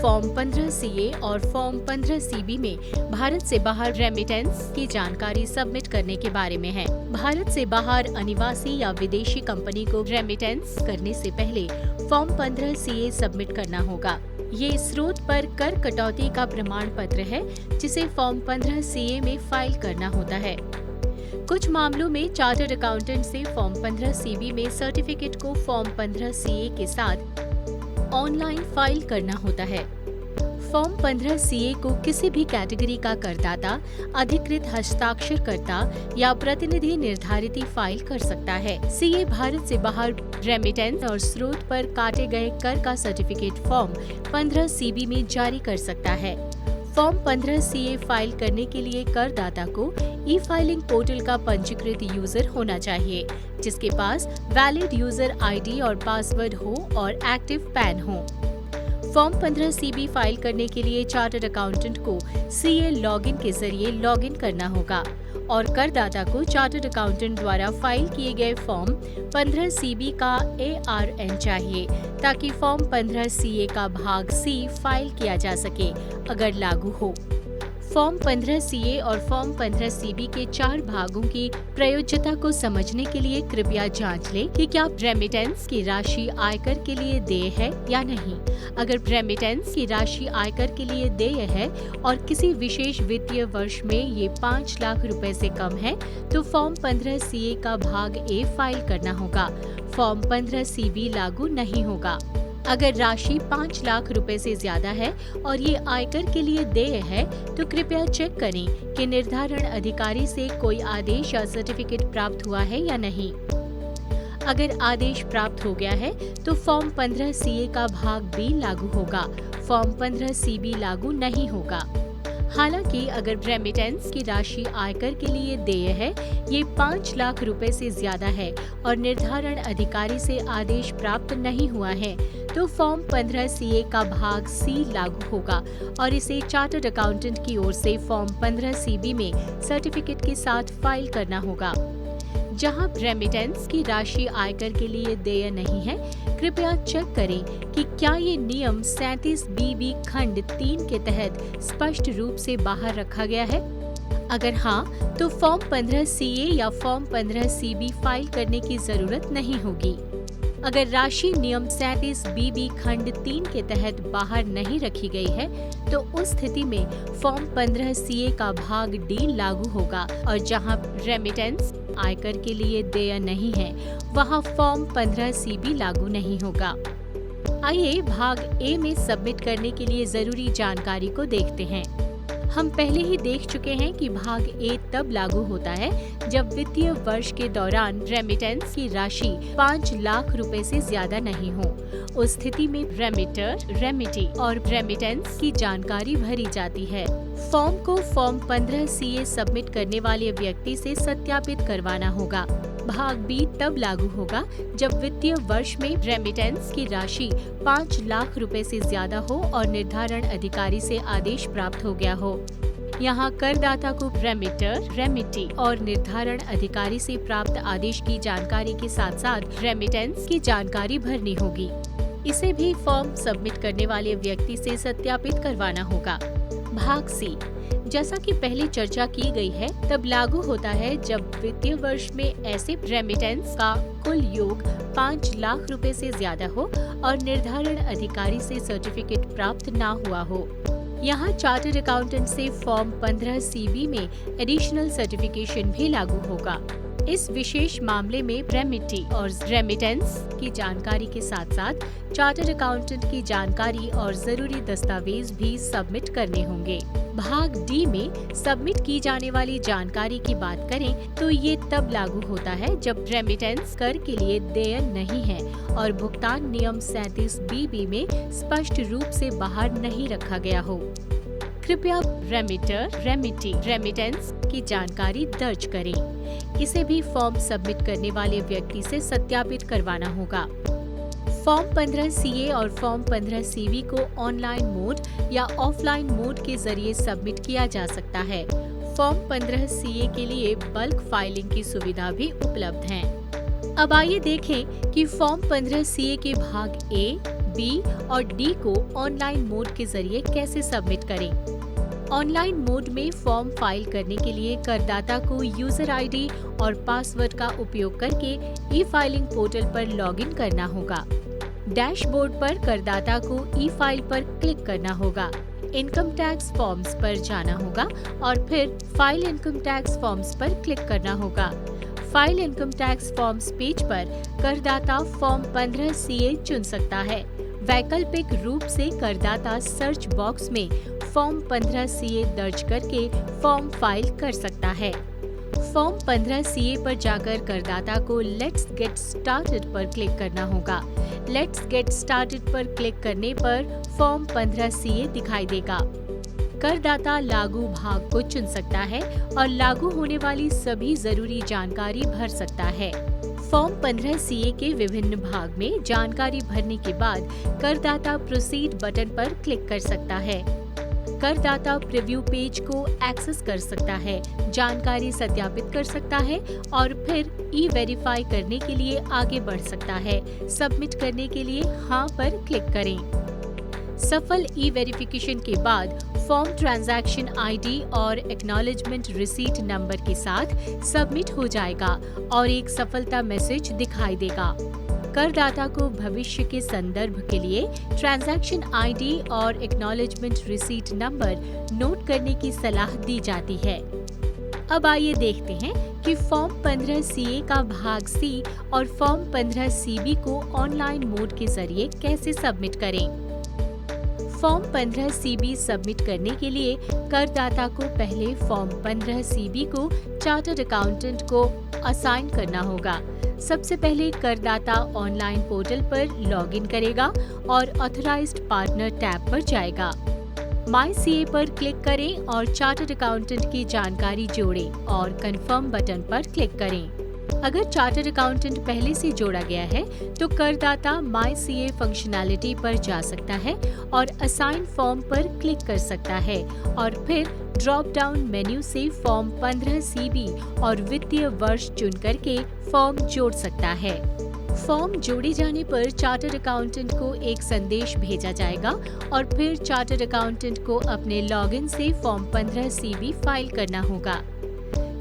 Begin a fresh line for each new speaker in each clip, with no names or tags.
Form 15 CA और form 15 CB में भारत से बाहर रेमिटेंस की जानकारी सबमिट करने के बारे में है। भारत से बाहर अनिवासी या विदेशी कंपनी को रेमिटेंस करने से पहले फॉर्म 15 सीए सबमिट करना होगा। ये स्रोत पर कर कटौती का प्रमाण पत्र है जिसे फॉर्म 15 सीए में फाइल करना होता है। कुछ मामलों में चार्टर्ड अकाउंटेंट से फॉर्म 15 सीबी में सर्टिफिकेट को फॉर्म 15 सीए के साथ ऑनलाइन फाइल करना होता है। फॉर्म 15 सीए को किसी भी कैटेगरी का करदाता, अधिकृत हस्ताक्षरकर्ता या प्रतिनिधि निर्धारित ही फाइल कर सकता है। सीए भारत से बाहर रेमिटेंस और स्रोत पर काटे गए कर का सर्टिफिकेट फॉर्म 15 सीबी में जारी कर सकता है। फॉर्म 15 सीए फाइल करने के लिए करदाता को ई फाइलिंग पोर्टल का पंजीकृत यूजर होना चाहिए, जिसके पास वैलिड यूजर आईडी और पासवर्ड हो और एक्टिव पैन हो। फॉर्म 15 सीबी फाइल करने के लिए चार्टर्ड अकाउंटेंट को सीए लॉगिन के जरिए लॉगिन करना होगा और करदाता को चार्टर्ड अकाउंटेंट द्वारा फाइल किए गए फॉर्म 15 सीबी का ARN चाहिए ताकि फॉर्म 15 सीए का भाग सी फाइल किया जा सके अगर लागू हो। फॉर्म 15 सीए और फॉर्म 15 सीबी के 4 भागों की प्रयोज्यता को समझने के लिए कृपया जांच लें कि क्या रेमिटेंस की राशि आयकर के लिए देय है या नहीं। अगर रेमिटेंस की राशि आयकर के लिए देय है और किसी विशेष वित्तीय वर्ष में ये 5 लाख रुपए से कम है तो फॉर्म 15 सीए का भाग ए फाइल करना होगा। फॉर्म 15 सीबी लागू नहीं होगा। अगर राशि 5 लाख रुपए से ज्यादा है और ये आयकर के लिए देय है तो कृपया चेक करें कि निर्धारण अधिकारी से कोई आदेश या सर्टिफिकेट प्राप्त हुआ है या नहीं। अगर आदेश प्राप्त हो गया है तो फॉर्म 15 सीए का भाग बी लागू होगा। फॉर्म 15 सीबी लागू नहीं होगा। हालांकि अगर रेमिटेंस की राशि आयकर के लिए देय है, ये 5 लाख रुपए से ज्यादा है और निर्धारण अधिकारी से आदेश प्राप्त नहीं हुआ है तो फॉर्म 15 सीए का भाग सी लागू होगा और इसे चार्टर्ड अकाउंटेंट की ओर से फॉर्म 15 सीबी में सर्टिफिकेट के साथ फाइल करना होगा। जहां रेमिटेंस की राशि आयकर के लिए देय नहीं है, कृपया चेक करें कि क्या ये नियम 37 BB खंड 3 के तहत स्पष्ट रूप से बाहर रखा गया है। अगर हाँ, तो फॉर्म 15 सीए या फॉर्म 15 सीबी फाइल करने की जरूरत नहीं होगी। अगर राशि नियम 37 BB खंड 3 के तहत बाहर नहीं रखी गई है तो उस स्थिति में फॉर्म 15 सीए का भाग डी लागू होगा और जहां रेमिटेंस आयकर के लिए देय नहीं है वहां फॉर्म 15 सीबी लागू नहीं होगा। आइए भाग ए में सबमिट करने के लिए जरूरी जानकारी को देखते हैं। हम पहले ही देख चुके हैं कि भाग ए तब लागू होता है जब वित्तीय वर्ष के दौरान रेमिटेंस की राशि 5 लाख रुपए से ज्यादा नहीं हो। उस स्थिति में रेमिटर, रेमिटी और रेमिटेंस की जानकारी भरी जाती है। फॉर्म को फॉर्म 15 सीए सबमिट करने वाले व्यक्ति से सत्यापित करवाना होगा। भाग बी तब लागू होगा जब वित्तीय वर्ष में रेमिटेंस की राशि 5 लाख रुपए से ज्यादा हो और निर्धारण अधिकारी से आदेश प्राप्त हो गया हो। यहाँ करदाता को रेमिटर, रेमिटी और निर्धारण अधिकारी से प्राप्त आदेश की जानकारी के साथ साथ रेमिटेंस की जानकारी भरनी होगी। इसे भी फॉर्म सबमिट करने वाले व्यक्ति से सत्यापित करवाना होगा। भाग सी, जैसा कि पहले चर्चा की गई है, तब लागू होता है जब वित्तीय वर्ष में ऐसे रेमिटेंस का कुल योग 5 लाख रुपए से ज्यादा हो और निर्धारण अधिकारी से सर्टिफिकेट प्राप्त ना हुआ हो। यहाँ चार्टर्ड अकाउंटेंट से फॉर्म 15 सीबी में एडिशनल सर्टिफिकेशन भी लागू होगा। इस विशेष मामले में रेमिटी और रेमिटेंस की जानकारी के साथ साथ चार्टर्ड अकाउंटेंट की जानकारी और जरूरी दस्तावेज भी सबमिट करने होंगे। भाग डी में सबमिट की जाने वाली जानकारी की बात करें तो ये तब लागू होता है जब रेमिटेंस कर के लिए देय नहीं है और भुगतान नियम 37 BB में स्पष्ट रूप से बाहर नहीं रखा गया हो। कृपया रेमिटर, रेमिटी, रेमिटेंस की जानकारी दर्ज करें। इसे भी फॉर्म सबमिट करने वाले व्यक्ति से सत्यापित करवाना होगा। फॉर्म 15 सीए और फॉर्म 15 सीबी को ऑनलाइन मोड या ऑफलाइन मोड के जरिए सबमिट किया जा सकता है। फॉर्म 15 सीए के लिए बल्क फाइलिंग की सुविधा भी उपलब्ध है। अब आइए देखें कि फॉर्म 15 सीए के भाग ए, बी और डी को ऑनलाइन मोड के जरिए कैसे सबमिट करें। ऑनलाइन मोड में फॉर्म फाइल करने के लिए करदाता को यूजर आईडी और पासवर्ड का उपयोग करके ई फाइलिंग पोर्टल पर लॉगिन करना होगा। डैशबोर्ड पर करदाता को ई फाइल पर क्लिक करना होगा। इनकम टैक्स फॉर्म्स पर जाना होगा और फिर फाइल इनकम टैक्स फॉर्म्स पर क्लिक करना होगा। File income tax forms page पर करदाता फॉर्म 15 CA चुन सकता है। वैकल्पिक रूप से करदाता सर्च बॉक्स में फॉर्म 15 CA दर्ज करके फॉर्म फाइल कर सकता है। फॉर्म 15 CA पर जाकर करदाता को लेट्स गेट स्टार्टेड पर क्लिक करना होगा। लेट्स गेट स्टार्टेड पर क्लिक करने पर फॉर्म 15 CA दिखाई देगा। करदाता लागू भाग को चुन सकता है और लागू होने वाली सभी जरूरी जानकारी भर सकता है। फॉर्म 15 CA के विभिन्न भाग में जानकारी भरने के बाद करदाता प्रोसीड बटन पर क्लिक कर सकता है। करदाता प्रीव्यू पेज को एक्सेस कर सकता है, जानकारी सत्यापित कर सकता है और फिर ई वेरीफाई करने के लिए आगे बढ़ सकता है। सबमिट करने के लिए हाँ पर क्लिक करें। सफल ई वेरिफिकेशन के बाद फॉर्म ट्रांजैक्शन आईडी और एक्नॉलेजमेंट रिसीट नंबर के साथ सबमिट हो जाएगा और एक सफलता मैसेज दिखाई देगा। करदाता को भविष्य के संदर्भ के लिए ट्रांजैक्शन आईडी और एक्नॉलेजमेंट रिसीट नंबर नोट करने की सलाह दी जाती है। अब आइए देखते हैं कि फॉर्म 15 CA का भाग C और फॉर्म 15 CB को ऑनलाइन मोड के जरिए कैसे सबमिट करें। फॉर्म 15 CB सबमिट करने के लिए करदाता को पहले फॉर्म 15 CB को चार्टर्ड अकाउंटेंट को असाइन करना होगा। सबसे पहले करदाता ऑनलाइन पोर्टल पर लॉगिन करेगा और ऑथराइज्ड पार्टनर टैब पर जाएगा। माई CA पर क्लिक करें और चार्टर्ड अकाउंटेंट की जानकारी जोड़ें और कंफर्म बटन पर क्लिक करें। अगर चार्टर्ड अकाउंटेंट पहले से जोड़ा गया है तो करदाता माई CA फंक्शनैलिटी पर जा सकता है और असाइन फॉर्म पर क्लिक कर सकता है और फिर ड्रॉप डाउन मेन्यू से फॉर्म 15 CB और वित्तीय वर्ष चुन करके फॉर्म जोड़ सकता है। फॉर्म जोड़े जाने पर चार्टर्ड अकाउंटेंट को एक संदेश भेजा जाएगा और फिर चार्टर्ड अकाउंटेंट को अपने लॉगिन से फॉर्म 15 CB फाइल करना होगा।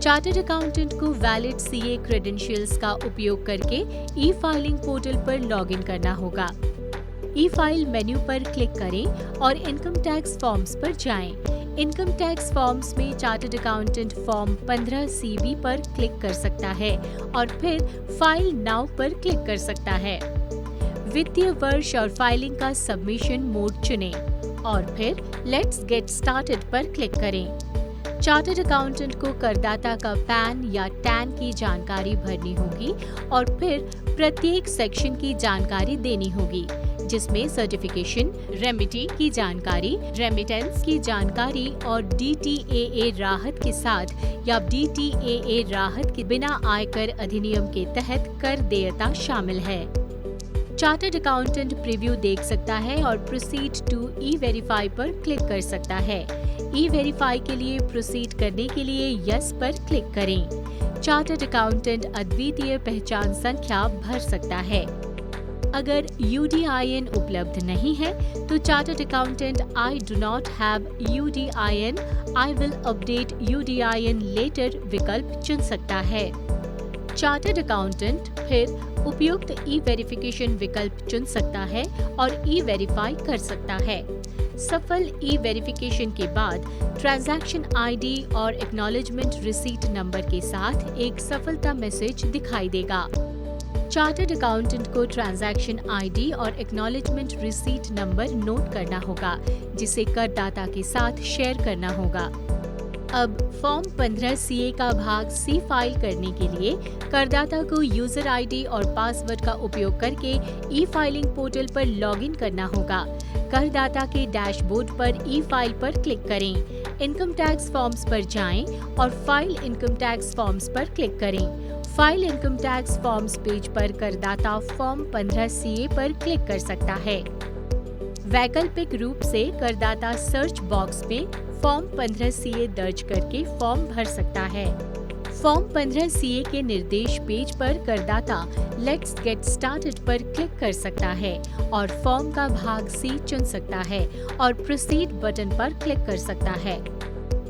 चार्टर्ड अकाउंटेंट को वैलिड CA क्रेडेंशियल्स का उपयोग करके ई फाइलिंग पोर्टल पर लॉगिन करना होगा। ई फाइल मेन्यू पर क्लिक करें और इनकम टैक्स फॉर्म्स पर जाएं। इनकम टैक्स फॉर्म्स में चार्टर्ड अकाउंटेंट फॉर्म 15 CB पर क्लिक कर सकता है और फिर फाइल नाउ पर क्लिक कर सकता है। वित्तीय वर्ष और फाइलिंग का सबमिशन मोड चुनें और फिर लेट्स गेट स्टार्टेड पर क्लिक करें। चार्टर्ड अकाउंटेंट को करदाता का पैन या टैन की जानकारी भरनी होगी और फिर प्रत्येक सेक्शन की जानकारी देनी होगी, जिसमें सर्टिफिकेशन, रेमिटी की जानकारी, रेमिटेंस की जानकारी और DTAA राहत के साथ या DTAA राहत के बिना आयकर अधिनियम के तहत कर देयता शामिल है। चार्टर्ड अकाउंटेंट प्रीव्यू देख सकता है और प्रोसीड टू ई वेरीफाई पर क्लिक कर सकता है। ई वेरीफाई के लिए प्रोसीड करने के लिए यस पर क्लिक करें। चार्टर्ड अकाउंटेंट अद्वितीय पहचान संख्या भर सकता है। अगर UDIN उपलब्ध नहीं है तो chartered accountant I do not have UDIN, I will update UDIN letter विकल्प चुन सकता है। चार्टर्ड अकाउंटेंट फिर उपयुक्त ई वेरिफिकेशन विकल्प चुन सकता है और ई वेरीफाई कर सकता है। सफल ई वेरिफिकेशन के बाद ट्रांजैक्शन आईडी और एक्नॉलेजमेंट रिसीट नंबर के साथ एक सफलता मैसेज दिखाई देगा। चार्टर्ड अकाउंटेंट को ट्रांजैक्शन आईडी और एक्नॉलेजमेंट रिसीट नंबर नोट करना होगा, जिसे करदाता के साथ शेयर करना होगा। अब फॉर्म 15 CA का भाग C फाइल करने के लिए करदाता को यूजर आईडी और पासवर्ड का उपयोग करके ई फाइलिंग पोर्टल पर लॉगिन करना होगा। करदाता के डैशबोर्ड पर ई फाइल पर क्लिक करें। इनकम टैक्स फॉर्म्स पर जाएं और फाइल इनकम टैक्स फॉर्म्स पर क्लिक करें। File income tax forms page पर करदाता फॉर्म 15 CA पर क्लिक कर सकता है। वैकल्पिक रूप से करदाता सर्च बॉक्स में फॉर्म 15 CA दर्ज करके फॉर्म भर सकता है। फॉर्म 15 सीए के निर्देश पेज पर करदाता लेट्स गेट स्टार्टेड पर क्लिक कर सकता है और फॉर्म का भाग सी चुन सकता है और प्रोसीड बटन पर क्लिक कर सकता है।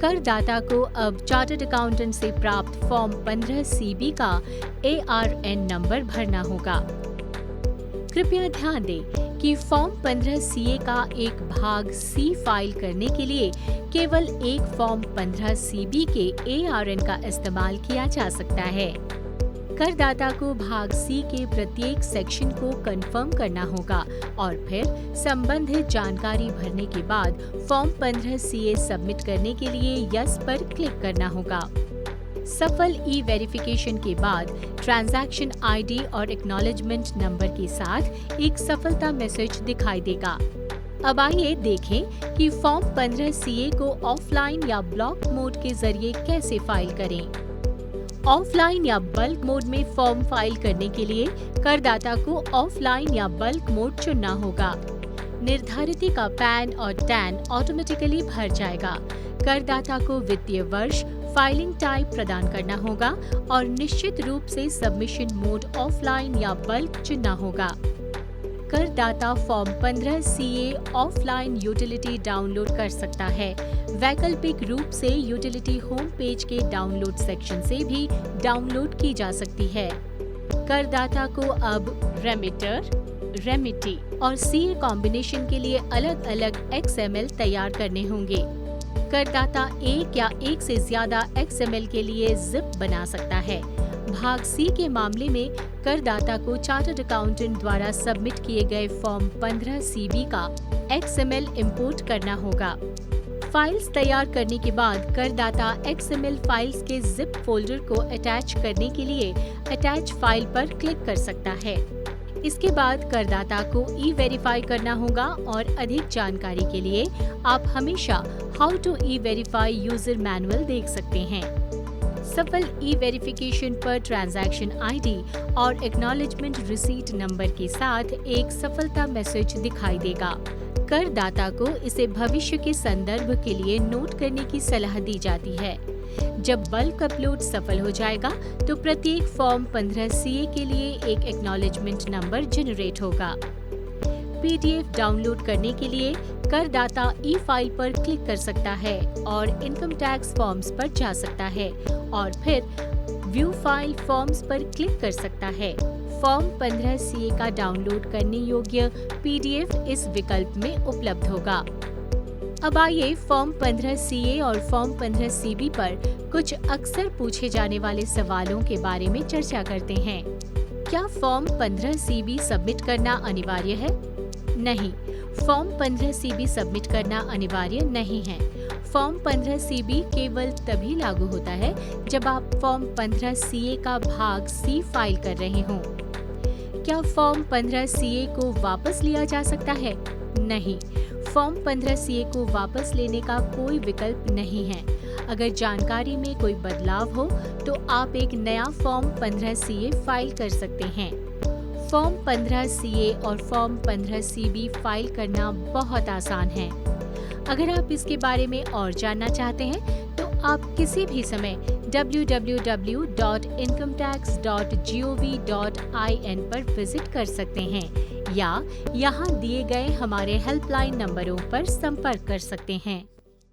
करदाता को अब चार्टर्ड अकाउंटेंट से प्राप्त फॉर्म 15 सीबी का ARN नंबर भरना होगा। कृपया ध्यान दें कि फॉर्म 15 सीए का एक भाग सी फाइल करने के लिए केवल एक फॉर्म 15 सीबी के ARN का इस्तेमाल किया जा सकता है। करदाता को भाग सी के प्रत्येक सेक्शन को कंफर्म करना होगा और फिर संबंधित जानकारी भरने के बाद फॉर्म 15 सीए सबमिट करने के लिए यस पर क्लिक करना होगा। सफल ई-वेरिफिकेशन के बाद ट्रांजैक्शन आईडी और एक्नॉलेजमेंट नंबर के साथ एक सफलता मैसेज दिखाई देगा। अब आइए देखें कि फॉर्म 15 सीए को ऑफलाइन या ब्लॉक मोड के जरिए कैसे फाइल करें। ऑफलाइन या बल्क मोड में फॉर्म फाइल करने के लिए करदाता को ऑफलाइन या बल्क मोड चुनना होगा। निर्धारित का पैन और टैन ऑटोमेटिकली भर जाएगा। करदाता को वित्तीय वर्ष, फाइलिंग टाइप प्रदान करना होगा और निश्चित रूप से सबमिशन मोड ऑफलाइन या बल्क चुनना होगा। करदाता form 15 CA offline utility download कर सकता है। वैकल्पिक रूप से यूटिलिटी होम पेज के डाउनलोड सेक्शन से भी डाउनलोड की जा सकती है। करदाता को अब रेमिटर, रेमिटी और सीए कॉम्बिनेशन के लिए अलग-अलग XML तैयार करने होंगे। करदाता एक या एक से ज्यादा XML के लिए जिप बना सकता है। भाग सी के मामले में करदाता को चार्टर्ड अकाउंटेंट द्वारा सबमिट किए गए फॉर्म 15 सीबी का XML इंपोर्ट करना होगा। फाइल्स तैयार करने के बाद करदाता XML फाइल्स के जिप फोल्डर को अटैच करने के लिए अटैच फाइल पर क्लिक कर सकता है। इसके बाद करदाता को ई-वेरीफाई करना होगा और अधिक जानकारी के लिए आप हमेशा हाउ टू ई-वेरीफाई यूजर मैनुअल देख सकते हैं। सफल ई-वेरिफिकेशन पर ट्रांजैक्शन आईडी और एक्नॉलेजमेंट रिसीट नंबर के साथ एक सफलता मैसेज दिखाई देगा। करदाता को इसे भविष्य के संदर्भ के लिए नोट करने की सलाह दी जाती है। जब बल्क अपलोड सफल हो जाएगा तो प्रत्येक फॉर्म 15 सीए के लिए एक एक्नॉलेजमेंट नंबर जनरेट होगा। PDF डाउनलोड करने के लिए करदाता ई फाइल पर क्लिक कर सकता है और इनकम टैक्स फॉर्म्स पर जा सकता है और फिर व्यू फाइल फॉर्म्स पर क्लिक कर सकता है। फॉर्म 15 सीए का डाउनलोड करने योग्य PDF इस विकल्प में उपलब्ध होगा। अब आइए फॉर्म 15 सीए और फॉर्म 15 सीबी पर कुछ अक्सर पूछे जाने वाले सवालों के बारे में चर्चा करते हैं। क्या फॉर्म 15 सीबी सबमिट करना अनिवार्य है? नहीं, फॉर्म 15 सीबी सबमिट करना अनिवार्य नहीं है। फॉर्म 15 सीबी केवल तभी लागू होता है जब आप फॉर्म 15 सीए का भाग सी फाइल कर रहे हों। क्या फॉर्म 15 सीए को वापस लिया जा सकता है? नहीं, फॉर्म 15 सीए को वापस लेने का कोई विकल्प नहीं है। अगर जानकारी में कोई बदलाव हो तो आप एक नया फॉर्म 15 सीए फाइल कर सकते हैं। फॉर्म 15 सीए और फॉर्म 15 सीबी फाइल करना बहुत आसान है। अगर आप इसके बारे में और जानना चाहते हैं तो आप किसी भी समय www.incometax.gov.in पर विजिट कर सकते हैं या यहाँ दिए गए हमारे हेल्पलाइन नंबरों पर संपर्क कर सकते हैं।